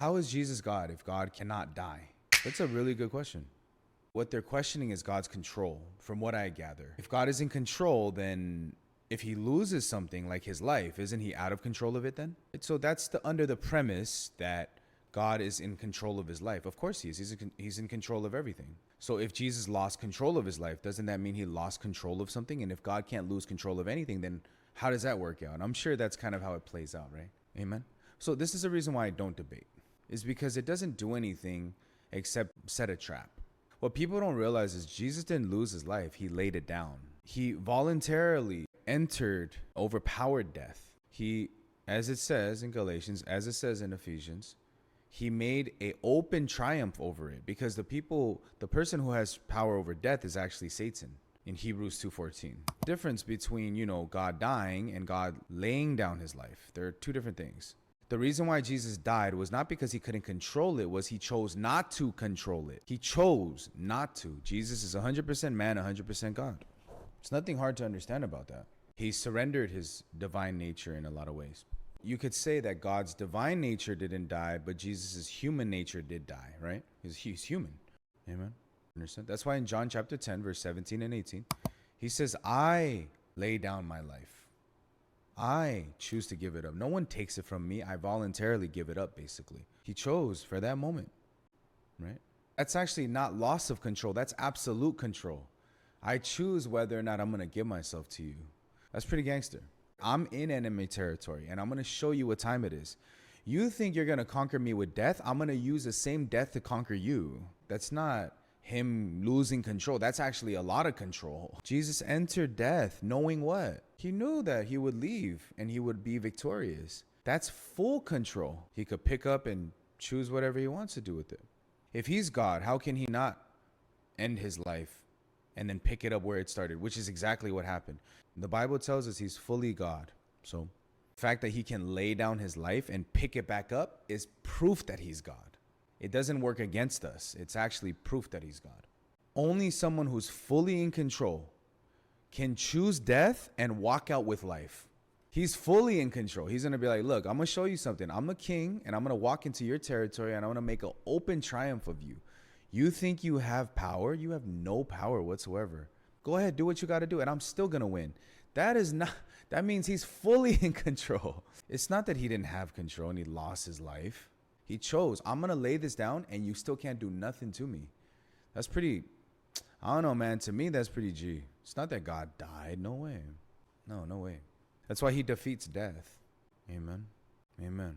How is Jesus God if God cannot die? That's a really good question. What they're questioning is God's control, from what I gather. If God is in control, then if he loses something like his life, isn't he out of control of it then? So that's under the premise that God is in control of his life. Of course he is. He's in control of everything. So if Jesus lost control of his life, doesn't that mean he lost control of something? And if God can't lose control of anything, then how does that work out? I'm sure that's kind of how it plays out, right? Amen. So this is the reason why I don't debate, is because it doesn't do anything except set a trap. What people don't realize is Jesus didn't lose his life. He laid it down. He voluntarily entered, overpowered death. He, as it says in Galatians, as it says in Ephesians, he made an open triumph over it, because the person who has power over death is actually Satan in Hebrews 2:14. Difference between, God dying and God laying down his life. There are two different things. The reason why Jesus died was not because he couldn't control it, was he chose not to control it. He chose not to. Jesus is 100% man, 100% God. It's nothing hard to understand about that. He surrendered his divine nature in a lot of ways. You could say that God's divine nature didn't die, but Jesus' human nature did die, right? He's human. Amen. Understand? That's why in John chapter 10, verse 17 and 18, he says, I lay down my life. I choose to give it up. No one takes it from me. I voluntarily give it up, basically. He chose for that moment, right? That's actually not loss of control. That's absolute control. I choose whether or not I'm going to give myself to you. That's pretty gangster. I'm in enemy territory, and I'm going to show you what time it is. You think you're going to conquer me with death? I'm going to use the same death to conquer you. That's not him losing control. That's actually a lot of control. Jesus entered death knowing what? He knew that he would leave and he would be victorious. That's full control. He could pick up and choose whatever he wants to do with it. If he's God, how can he not end his life and then pick it up where it started, which is exactly what happened. The Bible tells us he's fully God. So the fact that he can lay down his life and pick it back up is proof that he's God. It doesn't work against us. It's actually proof that he's God. Only someone who's fully in control can choose death and walk out with life. He's fully in control. He's going to be like, look, I'm going to show you something. I'm a king, and I'm going to walk into your territory, and I'm going to make an open triumph of you. You think you have power? You have no power whatsoever. Go ahead, do what you got to do, and I'm still going to win. That means he's fully in control. It's not that he didn't have control and he lost his life. He chose, I'm going to lay this down, and you still can't do nothing to me. That's pretty, I don't know, man. To me, that's pretty G. It's not that God died. No way. No way. That's why he defeats death. Amen. Amen.